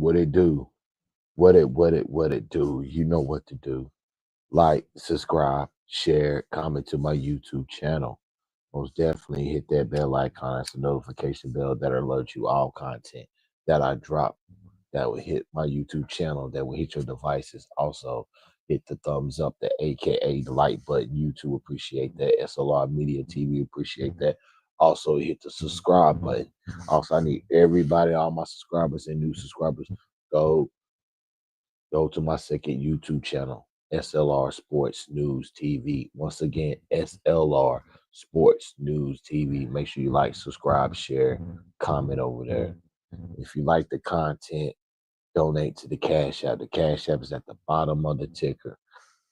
What it do? What it do? You know what to do. Like, subscribe, share, comment to my YouTube channel. Most definitely hit that bell icon. That's a notification bell that alerts you all content that I drop that will hit my YouTube channel, that will hit your devices. Also, hit the thumbs up, the AKA the like button. YouTube appreciate that. S.L.R Media TV appreciate that. Also, hit the subscribe button. Also, I need everybody, all my subscribers and new subscribers, go go to my second YouTube channel, S.L.R Sports News TV. Once again, S.L.R Sports News TV. Make sure you like, subscribe, share, comment over there. If you like the content, donate to the Cash App. The Cash App is at the bottom of the ticker.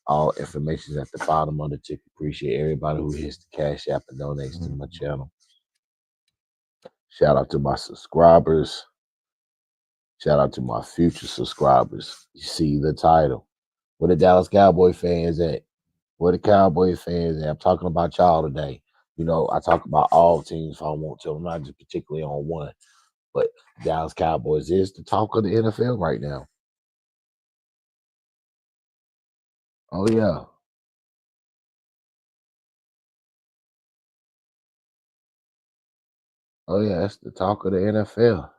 All information is at the bottom of the ticker. Appreciate everybody who hits the Cash App and donates to my channel. Shout out to my subscribers. Shout out to my future subscribers. You see the title. Where the Dallas Cowboy fans at? Where the Cowboy fans at? I'm talking about y'all today. You know, I talk about all teams if I want to. I'm not just particularly on one. But Dallas Cowboys is the talk of the NFL right now. Oh, yeah. Oh, yeah. That's the talk of the NFL.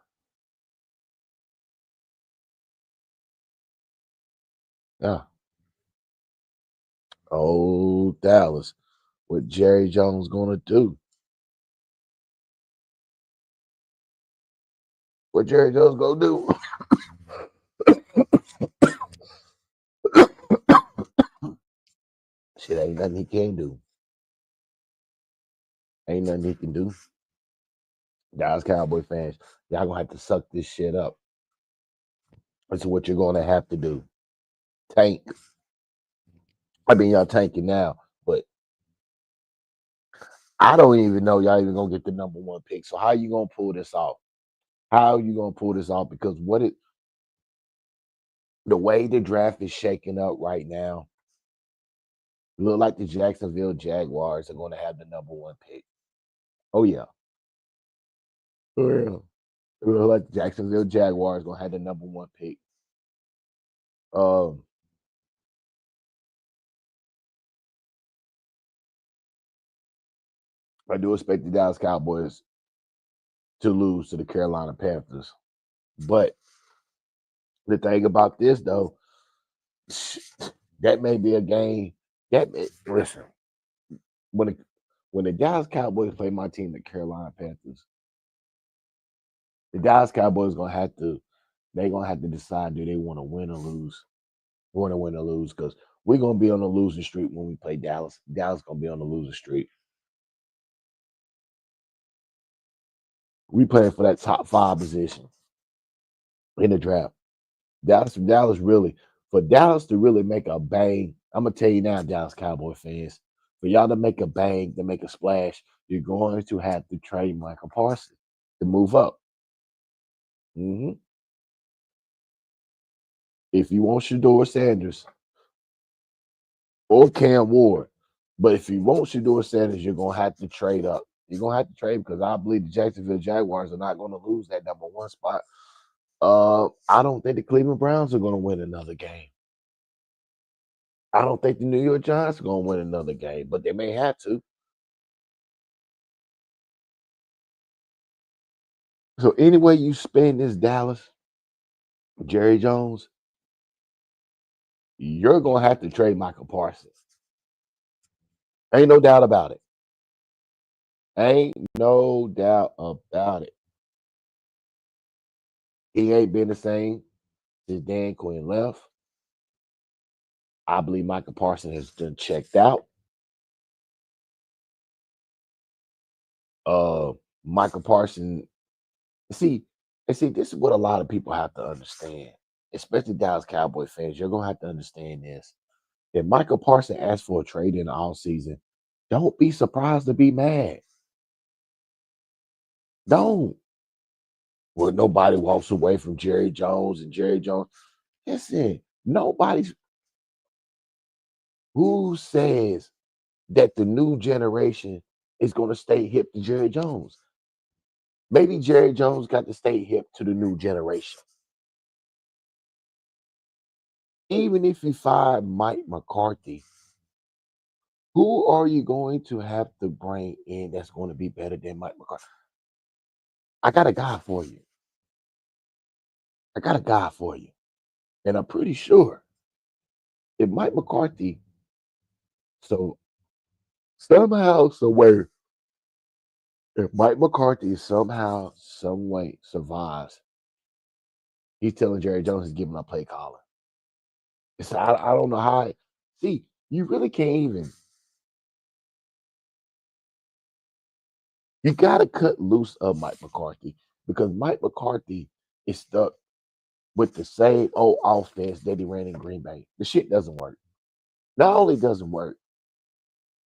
Yeah. Oh, Dallas. What Jerry Jones going to do? What Jerry Jones going to do? Shit, ain't nothing he can do. Ain't nothing he can do. Dallas Cowboy fans, y'all going to have to suck this shit up. That's what you're going to have to do. Tank. I mean, y'all tanking now, but I don't even know y'all even gonna get the number one pick. So how you gonna pull this off? How are you gonna pull this off? Because the way the draft is shaking up right now, look like the Jacksonville Jaguars are gonna have the number one pick. Oh yeah. Oh yeah. It look like the Jacksonville Jaguars gonna have the number one pick. Um, I do expect the Dallas Cowboys to lose to the Carolina Panthers. But the thing about this though, that may be a game listen, when the, when the Dallas Cowboys play my team, the Carolina Panthers, the Dallas Cowboys gonna have to decide, do they want to win or lose? Want to win or lose? Because we're gonna be on the losing streak when we play Dallas. Dallas gonna be on the losing streak. We playing for that top 5 position in the draft. Dallas really, for Dallas to really make a bang. I'm gonna tell you now, Dallas Cowboy fans, for y'all to make a bang, to make a splash, you're going to have to trade Michael Parsons to move up. hmm If you want Shedeur Sanders or Cam Ward, but if you want Shedeur Sanders, you're gonna have to trade up. You're gonna have to trade because I believe the Jacksonville Jaguars are not gonna lose that number one spot. I don't think the Cleveland Browns are gonna win another game. I don't think the New York Giants are gonna win another game, but they may have to. So anyway you spend this Dallas, Jerry Jones, you're gonna have to trade Michael Parsons. Ain't no doubt about it. Ain't no doubt about it. He ain't been the same since Dan Quinn left. I believe Michael Parsons has done checked out. Uh, Michael Parsons, see, this is what a lot of people have to understand, especially Dallas Cowboy fans. You're gonna have to understand this. If Michael Parsons asks for a trade in the offseason, don't be surprised to be mad. Don't. Well, nobody walks away from Jerry Jones and Jerry Jones. Listen, nobody's who says that the new generation is going to stay hip to Jerry Jones. Maybe Jerry Jones got to stay hip to the new generation. Even if you fire Mike McCarthy, who are you going to have to bring in that's going to be better than Mike McCarthy? I got a guy for you. I got a guy for you. And I'm pretty sure if Mike McCarthy, so somehow, somewhere, if Mike McCarthy somehow, some way survives, he's telling Jerry Jones he's giving him a play caller. So I don't know how. See, you really can't even. You got to cut loose of Mike McCarthy because Mike McCarthy is stuck with the same old offense that he ran in Green Bay. The shit doesn't work. Not only doesn't work,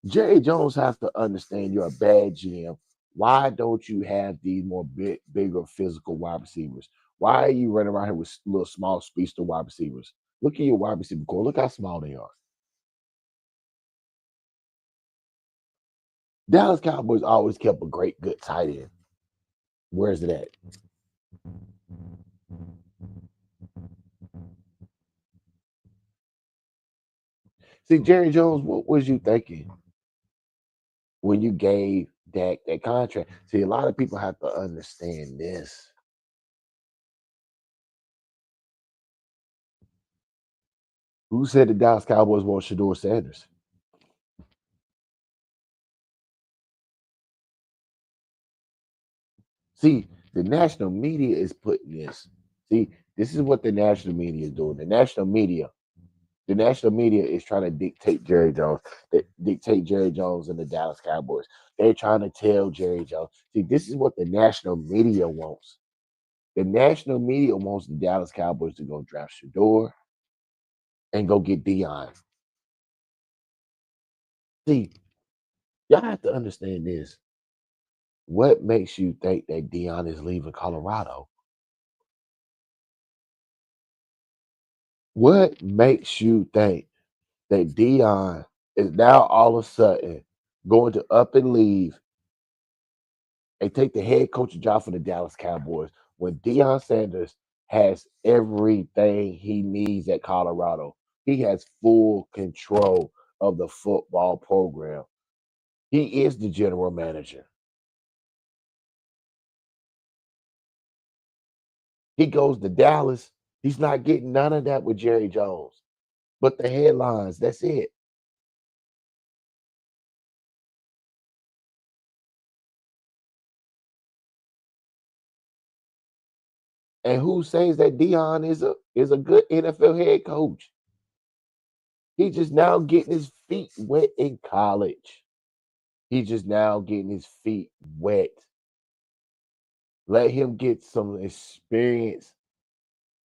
Jerry Jones has to understand you're a bad GM. Why don't you have these more bigger physical wide receivers? Why are you running around here with little small speedster wide receivers? Look at your wide receiver core. Look how small they are. Dallas Cowboys always kept a great, good tight end. Where's it at? See, Jerry Jones, what was you thinking when you gave Dak that contract? See, a lot of people have to understand this. Who said the Dallas Cowboys want Shedeur Sanders? See, the national media is putting this. See, this is what the national media is doing. The national media is trying to dictate Jerry Jones, dictate Jerry Jones and the Dallas Cowboys. They're trying to tell Jerry Jones. See, this is what the national media wants. The national media wants the Dallas Cowboys to go draft Shedeur and go get Deion. See, y'all have to understand this. What makes you think that Deion is leaving Colorado? What makes you think that Deion is now all of a sudden going to up and leave and take the head coaching job for the Dallas Cowboys when Deion Sanders has everything he needs at Colorado? He has full control of the football program. He is the general manager. He goes to Dallas. He's not getting none of that with Jerry Jones, but the headlines. That's it. And who says that Deion is a good NFL head coach? He just now getting his feet wet in college. He's just now getting his feet wet. Let him get some experience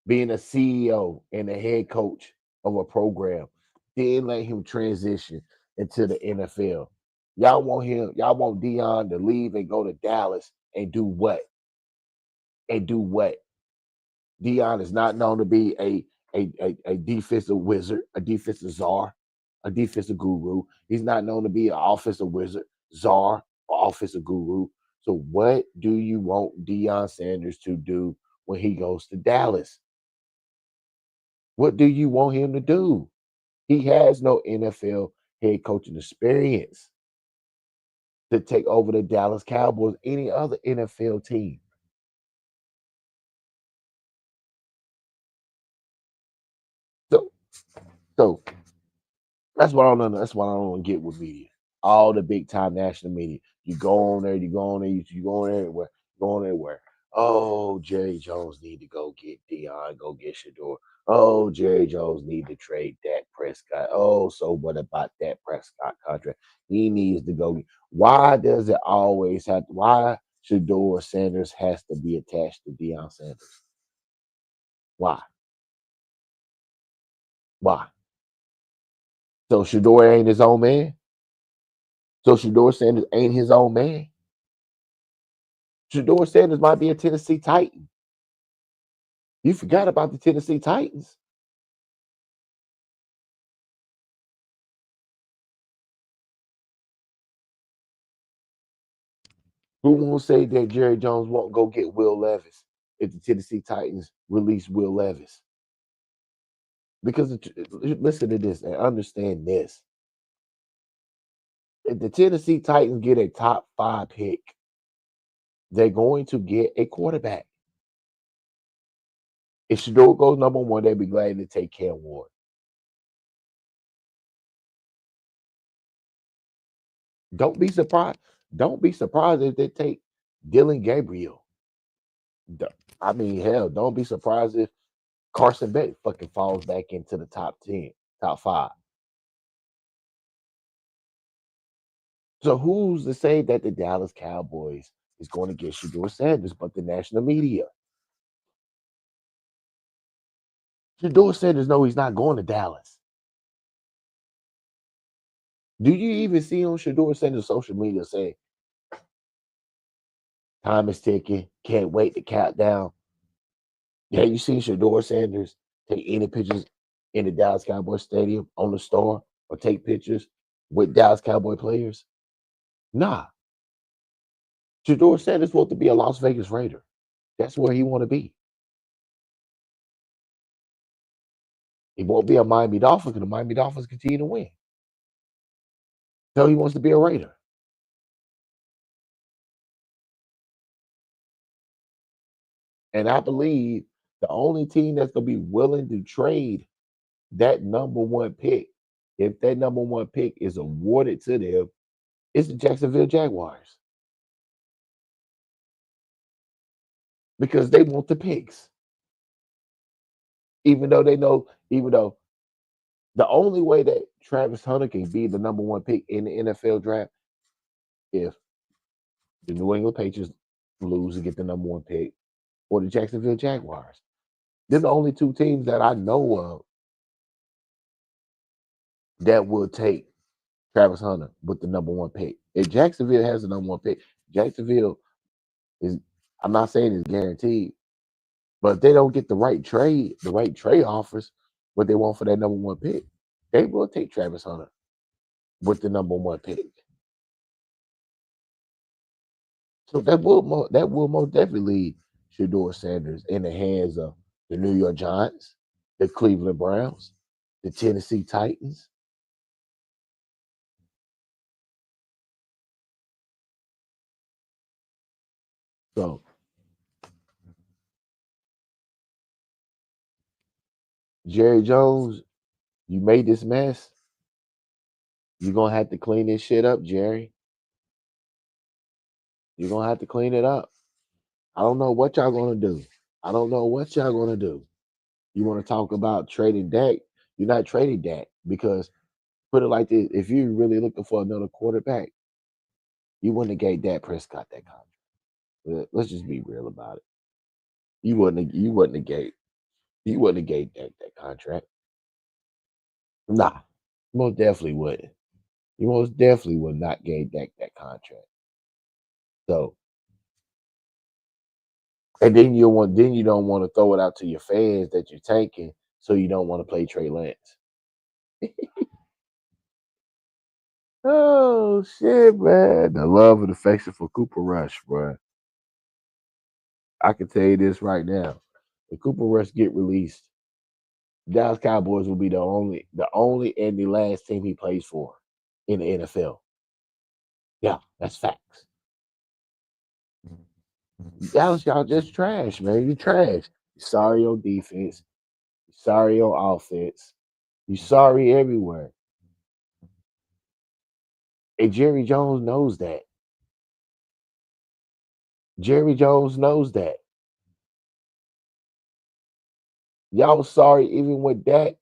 being a CEO and a head coach of a program. Then let him transition into the NFL. Y'all want Deion to leave and go to Dallas and do what? And do what? Deion is not known to be a defensive wizard, a defensive czar, a defensive guru. He's not known to be an offensive wizard, czar, or offensive guru. So what do you want Deion Sanders to do when he goes to Dallas? What do you want him to do? He has no NFL head coaching experience to take over the Dallas Cowboys, any other NFL team. So, so that's what I don't know. That's what I don't get with media. All the big time national media. You go on there, you go on everywhere, go on everywhere. Oh, Jerry Jones need to go get Deion, go get Shedeur. Oh, Jerry Jones need to trade Dak Prescott. Oh, so what about that Prescott contract? He needs to go. Why does it always have? Why Shedeur Sanders has to be attached to Deion Sanders? Why? Why? So Shedeur ain't his own man. So Shedeur Sanders ain't his own man. Shedeur Sanders might be a Tennessee Titan. You forgot about the Tennessee Titans. Who won't say that Jerry Jones won't go get Will Levis if the Tennessee Titans release Will Levis? Because listen to this and understand this. If the Tennessee Titans get a top 5 pick, they're going to get a quarterback. If Shedeur goes number 1, they'd be glad to take Cam Ward. Don't be surprised. Don't be surprised if they take Dylan Gabriel. I mean, hell, don't be surprised if Carson Beck fucking falls back into the top 10, top 5. So who's to say that the Dallas Cowboys is going to get Shedeur Sanders but the national media? Shedeur Sanders know he's not going to Dallas. Do you even see on Shedeur Sanders' social media saying, time is ticking, can't wait to count down? Yeah, you seen Shedeur Sanders take any pictures in the Dallas Cowboys stadium on the store or take pictures with Dallas Cowboy players? Nah. Shedeur Sanders wants to be a Las Vegas Raider. That's where he want to be. He won't be a Miami Dolphin because the Miami Dolphins continue to win. So he wants to be a Raider. And I believe the only team that's going to be willing to trade that number 1 pick, if that number 1 pick is awarded to them, is the Jacksonville Jaguars. Because they want the picks. Even though the only way that Travis Hunter can be the number 1 pick in the NFL draft, if the New England Patriots lose and get the number 1 pick, or the Jacksonville Jaguars. They're the only 2 teams that I know of that will take Travis Hunter with the number 1 pick. If Jacksonville has the number 1 pick, Jacksonville is, I'm not saying it's guaranteed, but if they don't get the right trade offers, what they want for that number 1 pick, they will take Travis Hunter with the number 1 pick. So that will most definitely leave Shedeur Sanders in the hands of the New York Giants, the Cleveland Browns, the Tennessee Titans. So Jerry Jones, you made this mess. You're gonna have to clean this shit up, Jerry. You're gonna have to clean it up. I don't know what y'all gonna do. I don't know what y'all gonna do. You want to talk about trading Dak? You're not trading Dak because put it like this: if you're really looking for another quarterback, you wouldn't have gave Dak Prescott that contract. Let's just be real about it. You wouldn't have gave Dak that contract. Nah, most definitely wouldn't. You most definitely would not gave Dak that contract. So, and then you don't want to throw it out to your fans that you're tanking, so you don't want to play Trey Lance. Oh shit, man! The love and affection for Cooper Rush, bro. I can tell you this right now: if Cooper Rush get released, Dallas Cowboys will be the only and the last team he plays for in the NFL. Yeah, that's facts. Dallas, y'all just trash, man. You trash. You sorry on defense. You sorry on offense. You sorry everywhere. And Jerry Jones knows that. Jerry Jones knows that. Y'all sorry even when Dak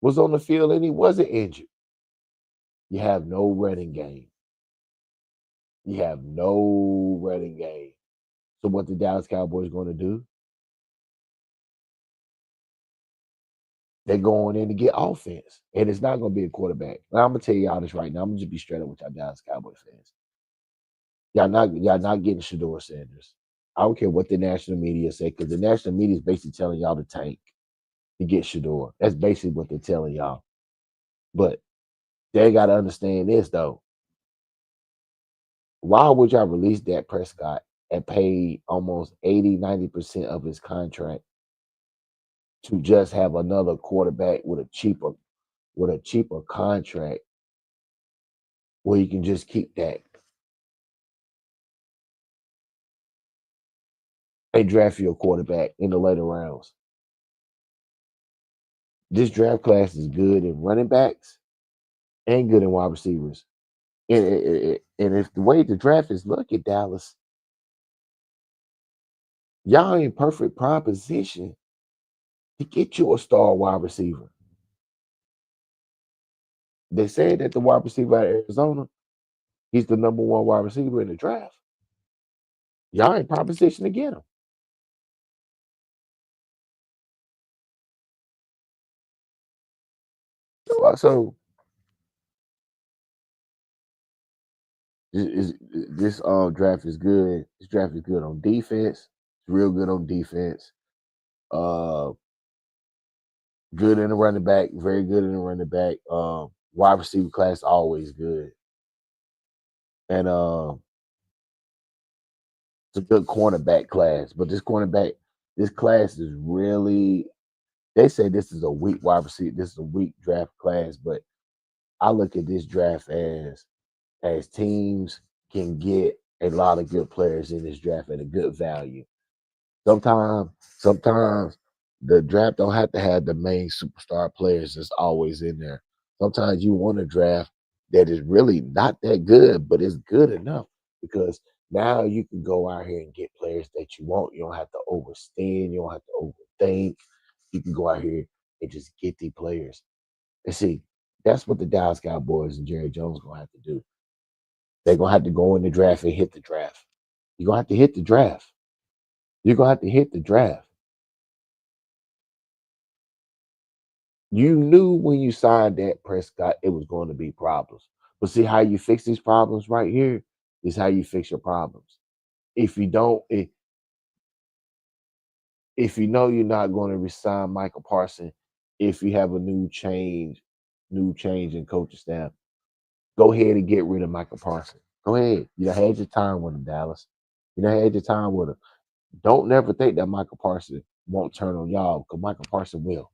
was on the field and he wasn't injured. You have no running game. You have no running game. So what the Dallas Cowboys going to do? They're going in to get offense. And it's not going to be a quarterback. And I'm going to tell y'all this right now. I'm going to just be straight up with y'all Dallas Cowboys fans. Y'all not getting Shedeur Sanders. I don't care what the national media say, because the national media is basically telling y'all to tank to get Shedeur. That's basically what they're telling y'all. But they got to understand this, though. Why would y'all release Dak Prescott and pay almost 80, 90% of his contract to just have another quarterback with a cheaper contract where you can just keep that and draft your quarterback in the later rounds. This draft class is good in running backs and good in wide receivers. And if the way the draft is looking, Dallas, y'all in perfect prime position to get you a star wide receiver. They said that the wide receiver out of Arizona, he's the number one wide receiver in the draft. Y'all in prime position to get him. So this draft is good. This draft is good on defense. It's real good on defense. Uh, good in the running back. Very good in the running back. Wide receiver class always good, and it's a good cornerback class. But this class is really. They say this is a weak wide receiver. This is a weak draft class, but I look at this draft as teams can get a lot of good players in this draft at a good value. Sometimes the draft don't have to have the main superstar players that's always in there. Sometimes you want a draft that is really not that good, but it's good enough because now you can go out here and get players that you want. You don't have to overstand. You don't have to overthink. You can go out here and just get the players. And see, that's what the Dallas Cowboys and Jerry Jones gonna have to do. They're gonna have to go in the draft and hit the draft. You're gonna have to hit the draft. You're gonna have to hit the draft. You knew when you signed that Prescott it was going to be problems. But see how you fix these problems right here is how you fix your problems. If you don't, if you know you're not going to resign Michael Parsons, if you have a new change in coaching staff, go ahead and get rid of Michael Parsons. Go ahead. You done had your time with him, Dallas. You done had your time with him. Don't never think that Michael Parsons won't turn on y'all because Michael Parsons will.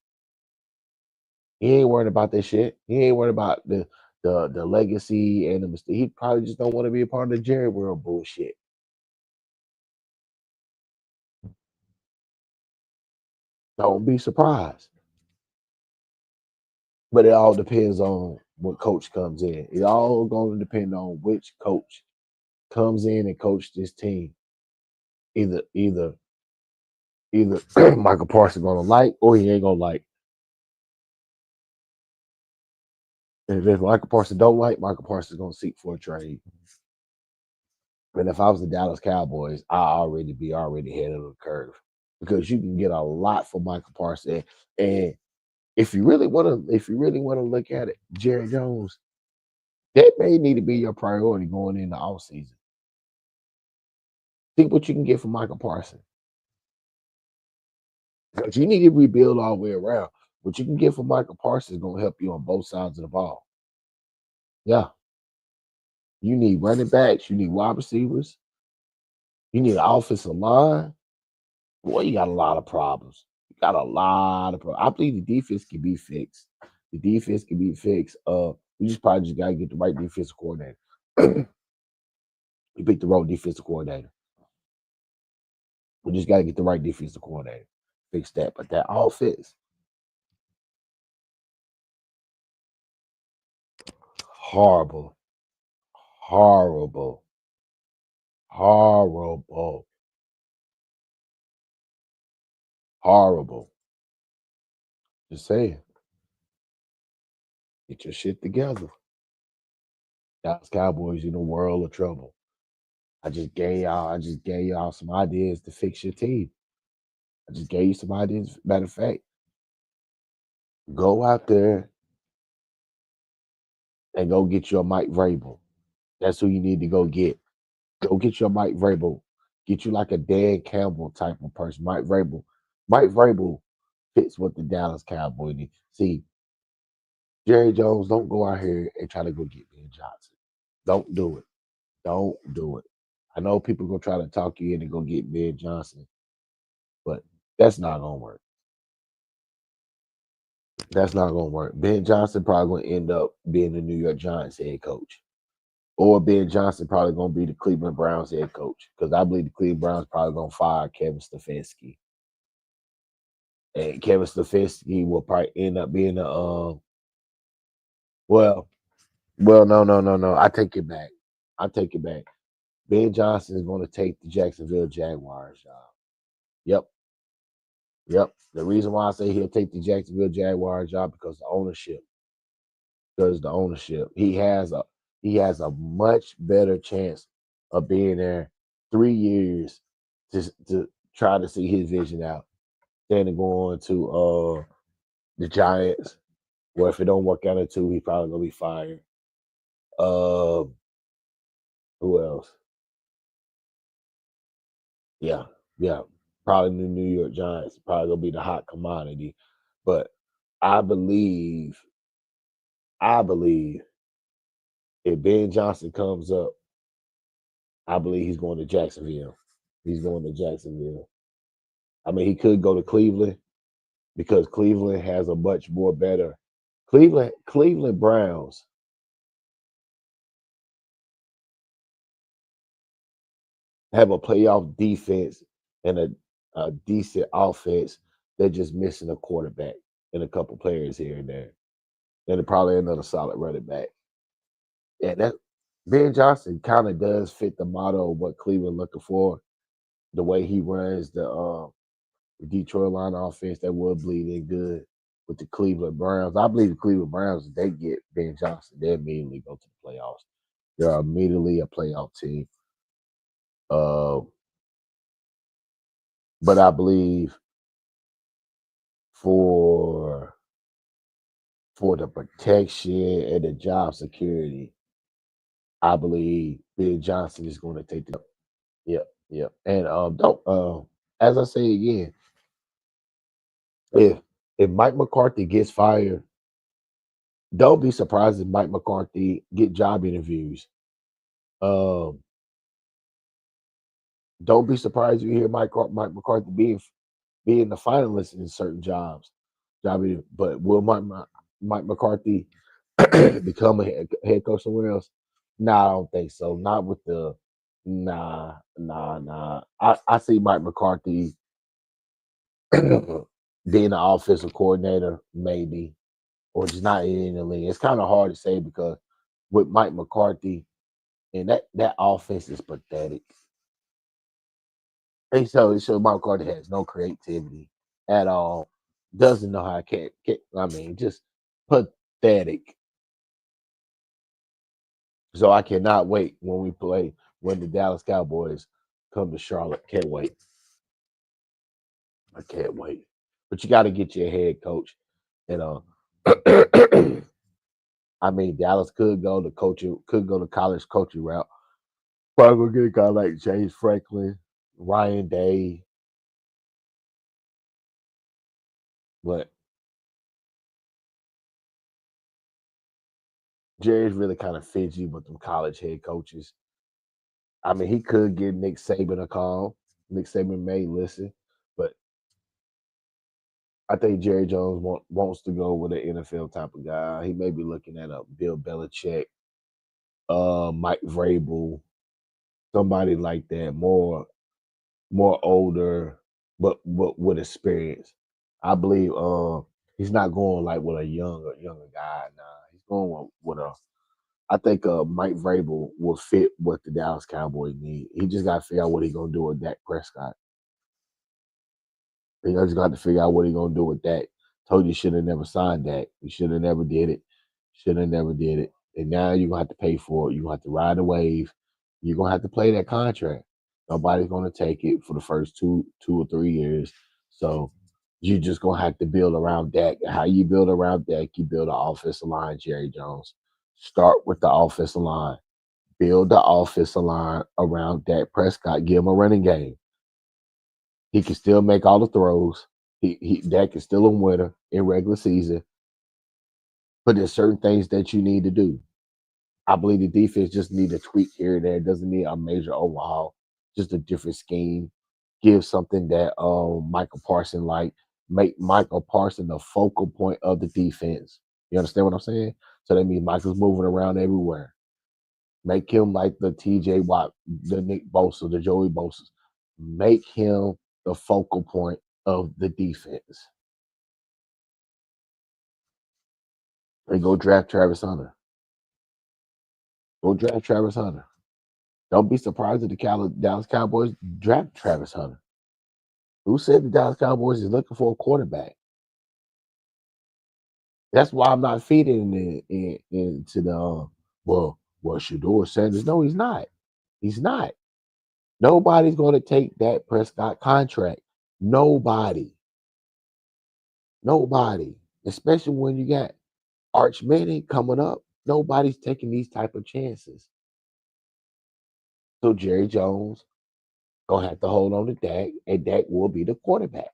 He ain't worried about that shit. He ain't worried about the legacy and the mistake. He probably just don't want to be a part of the Jerry World bullshit. Don't be surprised. But it all depends on what coach comes in. It all going to depend on which coach comes in and coach this team. Either either either Michael Parsons gonna like or he ain't gonna like. And if Michael Parsons don't like, Michael Parsons gonna seek for a trade. And if I was the Dallas Cowboys, I already be already ahead of the curve because you can get a lot for Michael Parsons. And if you really want to look at it, Jerry Jones, that may need to be your priority going into off season. See what you can get from Michael Parsons because you need to rebuild all the way around. What you can get from Michael Parsons is gonna help you on both sides of the ball. Yeah, you need running backs, you need wide receivers, you need an offensive line. Boy, you got a lot of problems. You got a lot of problems. I believe the defense can be fixed. The defense can be fixed. We just probably just gotta get the right defensive coordinator. We picked the wrong defensive coordinator. We just gotta get the right defensive coordinator. Fix that. But that offense, horrible, horrible, horrible, horrible. Just saying, get your shit together. Dallas Cowboys in a world of trouble. I just gave y'all some ideas to fix your team. I just gave you some ideas. Matter of fact, go out there and go get your Mike Vrabel. That's who you need to go get. Go get your Mike Vrabel. Get you like a Dan Campbell type of person. Mike Vrabel. Mike Vrabel fits what the Dallas Cowboys need. See, Jerry Jones, don't go out here and try to go get Ben Johnson. Don't do it. Don't do it. I know people gonna try to talk you in and go get Ben Johnson, but that's not gonna work. That's not gonna work. Ben Johnson probably gonna end up being the New York Giants head coach. Or Ben Johnson probably gonna be the Cleveland Browns head coach. Because I believe the Cleveland Browns probably gonna fire Kevin Stefanski. And Kevin Stefanski will probably end up being the well, no. I take it back. I take it back. Ben Johnson is going to take the Jacksonville Jaguars job. Yep, yep. The reason why I say he'll take the Jacksonville Jaguars job because the ownership. Because the ownership, he has a much better chance of being there 3 years to try to see his vision out than to go on to the Giants. Where if it don't work out in two, he probably gonna be fired. Um, who else? Yeah, yeah. Probably the New York Giants. Probably gonna be the hot commodity. But I believe, I believe if Ben Johnson comes up, I believe he's going to Jacksonville. He's going to Jacksonville. I mean, he could go to Cleveland because Cleveland has a much more better Cleveland Browns have a playoff defense and a decent offense. They're just missing a quarterback and a couple players here and there. And probably another solid running back. And that Ben Johnson kind of does fit the motto of what Cleveland looking for. The way he runs the Detroit line offense that would bleed in good with the Cleveland Browns. I believe the Cleveland Browns, if they get Ben Johnson, they immediately go to the playoffs. They're immediately a playoff team. Uh, but I believe for the protection and the job security, I believe Ben Johnson is going to take the. Yep, yep. And don't as I say again, if Mike McCarthy gets fired, don't be surprised if Mike McCarthy get job interviews. Um, don't be surprised you hear Mike McCarthy being the finalist in certain jobs. But will Mike McCarthy become a head coach somewhere else? Nah, I don't think so. Not with the nah. I see Mike McCarthy being the offensive coordinator, maybe, or just not in the league. It's kind of hard to say because with Mike McCarthy and that offense is pathetic. And so Mike McCarthy has no creativity at all. Doesn't know how to I mean, just pathetic. So I cannot wait when the Dallas Cowboys come to Charlotte. Can't wait. I can't wait. But you got to get your head coach. And I mean, Dallas could go to college coaching route. Probably gonna get a guy like James Franklin, Ryan Day, but Jerry's really kind of fidgy with them college head coaches. I mean, he could give Nick Saban a call. Nick Saban may listen, but I think Jerry Jones wants to go with an NFL type of guy. He may be looking at a Bill Belichick, Mike Vrabel, somebody like that, more older, but with experience. I believe he's not going like with a younger guy. Nah, he's going with a. I think Mike Vrabel will fit what the Dallas Cowboys need. He just got to figure out what he's gonna do with Dak Prescott. He just got to figure out what he's gonna do with Dak. Told you should have never signed Dak. You should have never did it. Should have never did it. And now you're gonna have to pay for it. You're gonna have to ride the wave. You're gonna have to play that contract. Nobody's gonna take it for the first 2 or 3 years. So you just gonna have to build around Dak. How you build around Dak, you build an offensive line, Jerry Jones. Start with the offensive line. Build the offensive line around Dak Prescott. Give him a running game. He can still make all the throws. Dak is still a winner in regular season. But there's certain things that you need to do. I believe the defense just need a tweak here and there. It doesn't need a major overhaul. Just a different scheme. Give something that Michael Parsons like. make Michael Parsons the focal point of the defense. You understand what I'm saying? So that means Michael's moving around everywhere. Make him like the TJ Watt, the Nick Bosa, the Joey Bosa. Make him the focal point of the defense. And go draft Travis Hunter. Go draft Travis Hunter. Don't be surprised if the Dallas Cowboys draft Travis Hunter. Who said the Dallas Cowboys is looking for a quarterback? That's why I'm not feeding into the well, Shedeur Sanders. No, he's not. He's not. Nobody's going to take that Prescott contract. Nobody. Nobody. Especially when you got Arch Manning coming up. Nobody's taking these type of chances. So Jerry Jones gonna have to hold on to Dak, and Dak will be the quarterback.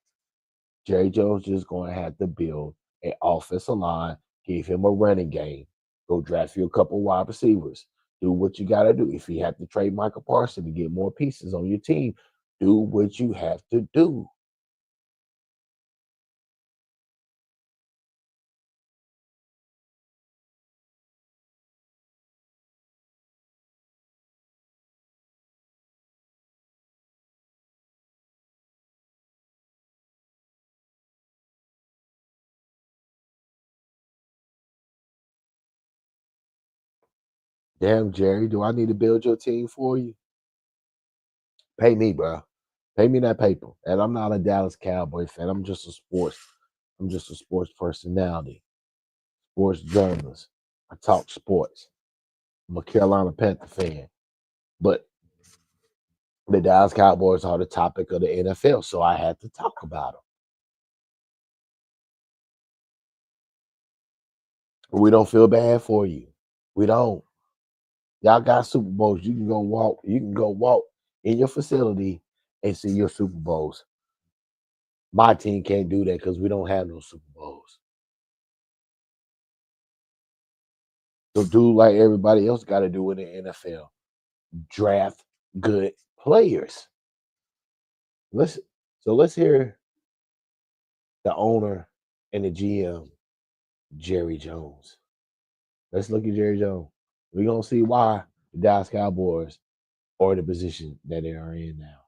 Jerry Jones just gonna have to build an offensive line, give him a running game, go draft you a couple wide receivers, do what you gotta do. If you have to trade Michael Parsons to get more pieces on your team, do what you have to do. Damn, Jerry, do I need to build your team for you? Pay me, bro. Pay me that paper. And I'm not a Dallas Cowboy fan. I'm just a sports personality, sports journalist. I talk sports. I'm a Carolina Panther fan. But the Dallas Cowboys are the topic of the NFL, so I had to talk about them. We don't feel bad for you. We don't. Y'all got Super Bowls. You can go walk. You can go walk in your facility and see your Super Bowls. My team can't do that because we don't have no Super Bowls. So do like everybody else got to do in the NFL. Draft good players. Let's let's hear the owner and the GM, Jerry Jones. Let's look at Jerry Jones. We're gonna see why the Dallas Cowboys are in the position that they are in now.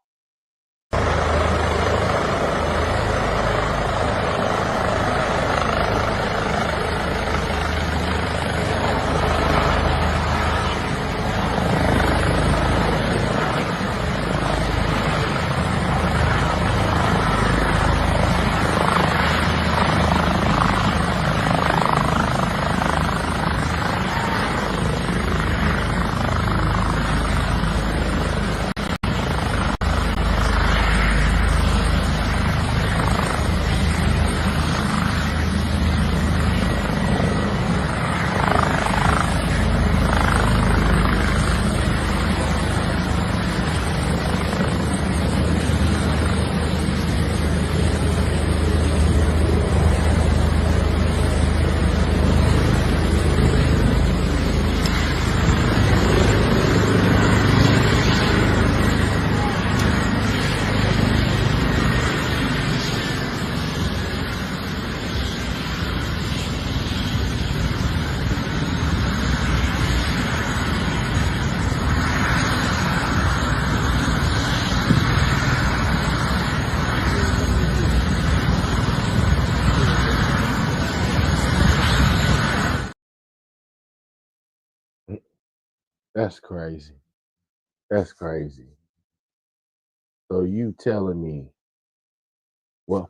That's crazy. That's crazy. So you telling me, well,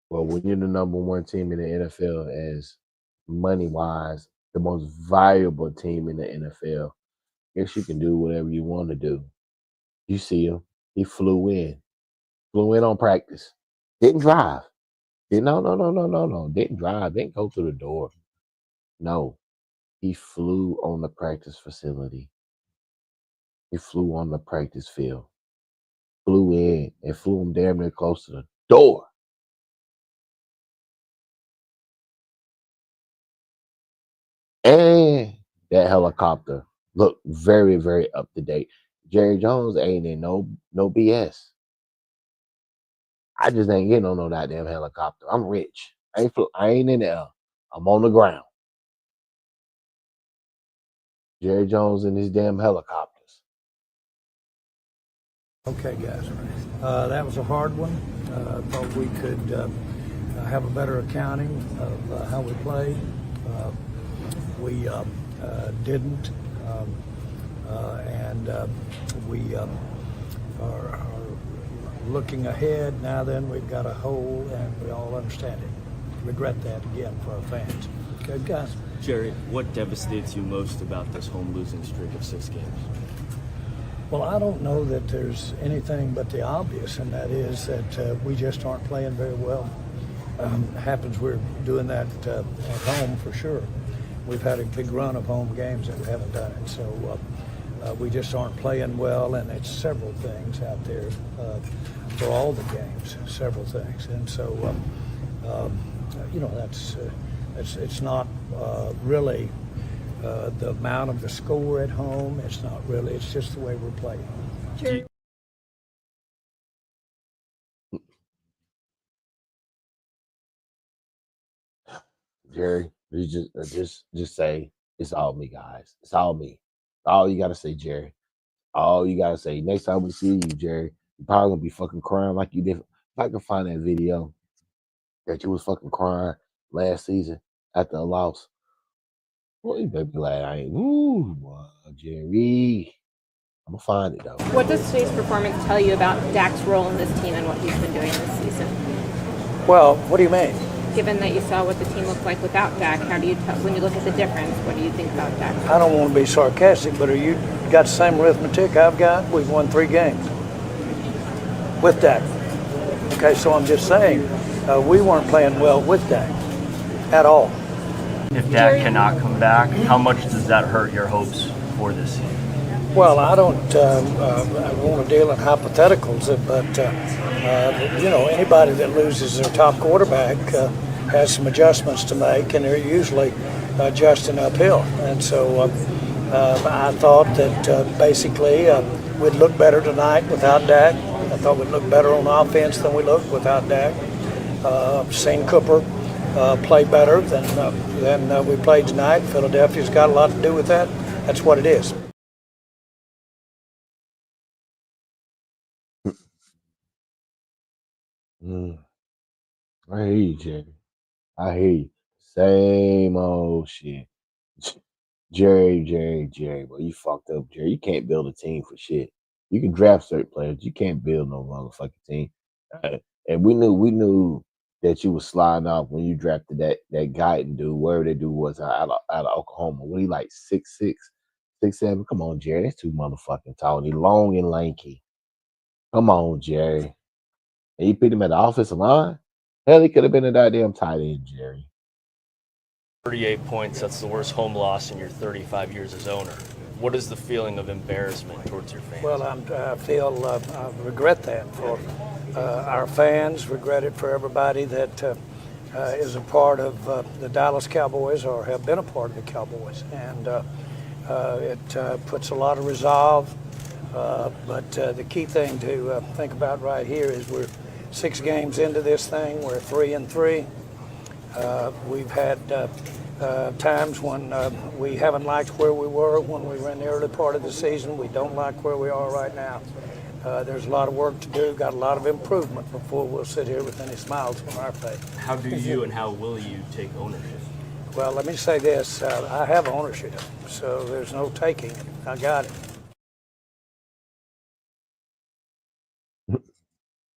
when you're the number one team in the NFL as money wise, the most valuable team in the NFL, guess you can do whatever you want to do. You see him. He flew in on practice. Didn't drive. No. Didn't drive. Didn't go through the door. No. He flew on the practice facility. He flew on the practice field. Flew in and flew him damn near close to the door. And that helicopter looked very, very up to date. Jerry Jones ain't in no BS. I just ain't getting on no goddamn helicopter. I'm rich. I ain't in the air. I'm on the ground. Jerry Jones and his damn helicopters. Okay, guys. That was a hard one. Thought we could have a better accounting of how we played. We didn't. And we are looking ahead now. Then we've got a hole, and we all understand it. Regret that again for our fans. Good guys. Jerry, what devastates you most about this home losing streak of 6 games? Well, I don't know that there's anything but the obvious, and that is that we just aren't playing very well. Happens we're doing that at home for sure. We've had a big run of home games that we haven't done it, so we just aren't playing well, and it's several things out there for all the games, several things, and so it's not really the amount of the score at home. It's not really. It's just the way we're playing. Jerry. Jerry, you just say it's all me, guys. It's all me. All you gotta say, Jerry. All you gotta say. Next time we see you, Jerry, you probably gonna be fucking crying like you did. If I can find that video that you was fucking crying last season after a loss, well, you better be glad I ain't. Ooh, boy, Jerry. I'm gonna find it though. What does today's performance tell you about Dak's role in this team and what he's been doing this season? Well, what do you mean? Given that you saw what the team looked like without Dak, how do you tell, when you look at the difference, what do you think about Dak? I don't want to be sarcastic, but are you got the same arithmetic I've got? We've won 3 games with Dak. Okay, so I'm just saying we weren't playing well with Dak at all. If Dak cannot come back, how much does that hurt your hopes for this season? Well, I don't want to deal in hypotheticals, but anybody that loses their top quarterback has some adjustments to make, and they're usually adjusting uphill. And so I thought that basically we'd look better tonight without Dak. I thought we'd look better on offense than we looked without Dak. Seen Cooper play better than we played tonight. Philadelphia's got a lot to do with that. That's what it is. I hear you, Jerry. I hear you. Same old shit. Jerry. Well, you fucked up, Jerry. You can't build a team for shit. You can draft certain players. You can't build no motherfucking team. And we knew that you was sliding off when you drafted that Guyton dude, wherever that dude was out of Oklahoma. When he like 6'6", 6'7". Come on, Jerry. That's too motherfucking tall. And he long and lanky. Come on, Jerry. And you picked him at the offensive line? Hell, he could have been a goddamn tight end, Jerry. 38 points, that's the worst home loss in your 35 years as owner. What is the feeling of embarrassment towards your fans? Well, I regret that for our fans, regret it for everybody that is a part of the Dallas Cowboys or have been a part of the Cowboys. And it puts a lot of resolve. But the key thing to think about right here is we're 6 games into this thing. We're 3-3. We've had times when we haven't liked where we were when we were in the early part of the season. We don't like where we are right now. There's a lot of work to do, got a lot of improvement before we'll sit here with any smiles on our face. How do you and how will you take ownership? Well, let me say this. I have ownership, so there's no taking it. I got it.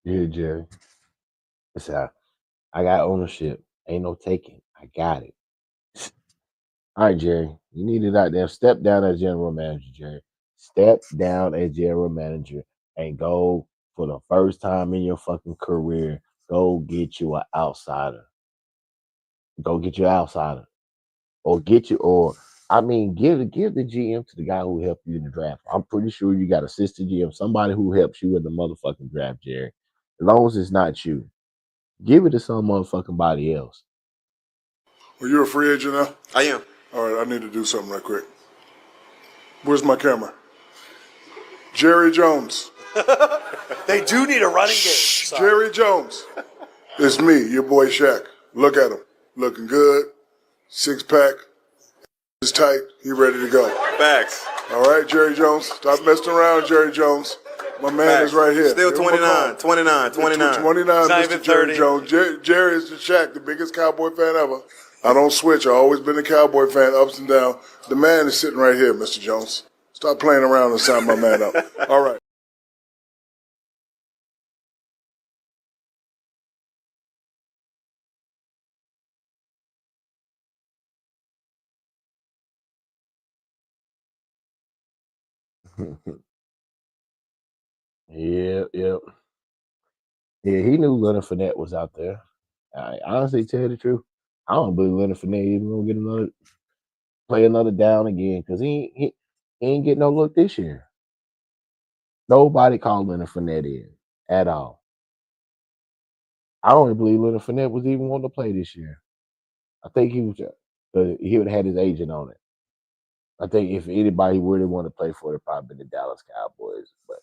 Yeah, Jerry. Listen, I got ownership. Ain't no taking. I got it. All right, Jerry. You need to goddamn step down as general manager, Jerry. Step down as general manager and go for the first time in your fucking career. Go get you an outsider. Go get your outsider. Or give the GM to the guy who helped you in the draft. I'm pretty sure you got assistant GM, somebody who helps you in the motherfucking draft, Jerry. As long as it's not you. Give it to some motherfucking body else. Well, you're a free agent now? I am. All right, I need to do something right quick. Where's my camera? Jerry Jones. They do need a running game. Sorry. Jerry Jones. It's me, your boy Shaq. Look at him. Looking good. Six pack. Is tight. He ready to go. Facts. All right, Jerry Jones. Stop messing around, Jerry Jones. My man Facts. is right here. Still Give him a 29, call. 29, 29. 29, He's not Mr. even Jerry 30. Jones. Jerry is the Shaq, the biggest Cowboy fan ever. I don't switch. I've always been a Cowboy fan, ups and down. The man is sitting right here, Mr. Jones. Stop playing around and sign my man up. All right. Yeah, yeah. Yeah, he knew Leonard Fournette was out there. I honestly tell you the truth. I don't believe Leonard Fournette even gonna get another play another down again because he ain't getting no look this year. Nobody called Leonard Fournette in at all. I don't even believe Leonard Fournette was even wanting to play this year. I think he was he would have had his agent on it. I think if anybody really wanted to play for it, it'd probably been the Dallas Cowboys. But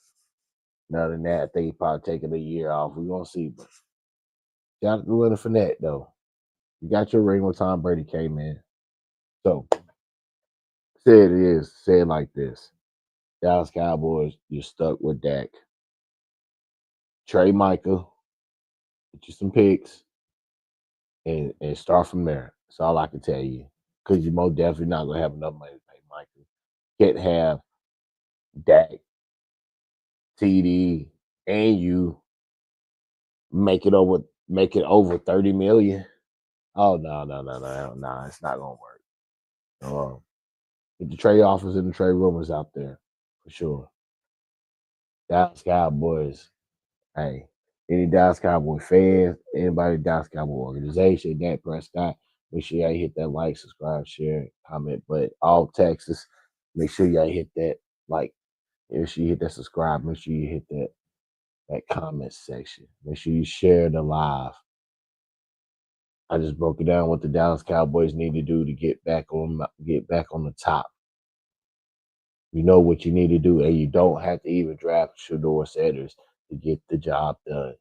other than that, I think he probably taking a year off. We're gonna see. But shout out to Leonard Fournette though. You got your ring when Tom Brady came in. So say it like this. Dallas Cowboys, you're stuck with Dak. Trey Michael, get you some picks, and start from there. That's all I can tell you. Because you're most definitely not gonna have enough money to pay Michael. Can't have Dak, TD, and you make it over 30 million. Oh no, it's not gonna work. Get the trade offers and the trade rumors out there for sure. Dallas Cowboys, hey, any Dallas Cowboy fans, anybody Dallas Cowboy organization, Dak Prescott, make sure y'all hit that like, subscribe, share, comment. But all Texas, make sure y'all hit that like. Make sure you hit that subscribe. Make sure you hit that comment section. Make sure you share the live. I just broke it down what the Dallas Cowboys need to do to get back on the top. You know what you need to do, and you don't have to even draft Shedeur Sanders to get the job done.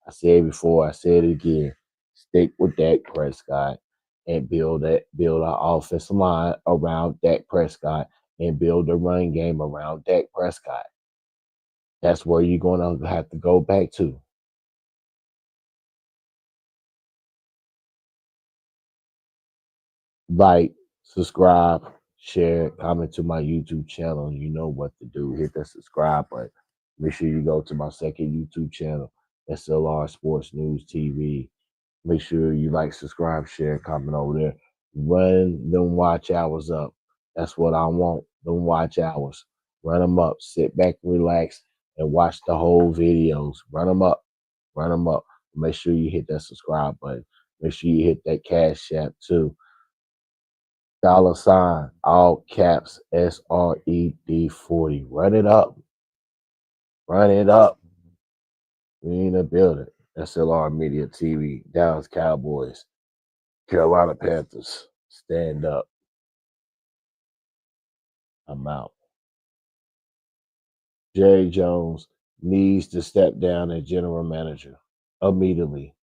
I said it before, I said it again. Stick with Dak Prescott and build our offensive line around Dak Prescott and build a run game around Dak Prescott. That's where you're going to have to go back to. Like, subscribe, share, comment to my YouTube channel. You know what to do. Hit that subscribe button. Make sure you go to my second YouTube channel, S.L.R Sports News TV. Make sure you like, subscribe, share, comment over there. Run them watch hours up. That's what I want. Them watch hours. Run them up. Sit back, relax, and watch the whole videos. Run them up. Run them up. Make sure you hit that subscribe button. Make sure you hit that Cash App too. $, all caps, SRED40. Run it up. Run it up. We in the building. S.L.R Media TV. Dallas Cowboys. Carolina Panthers. Stand up. I'm out. Jerry Jones needs to step down as general manager immediately.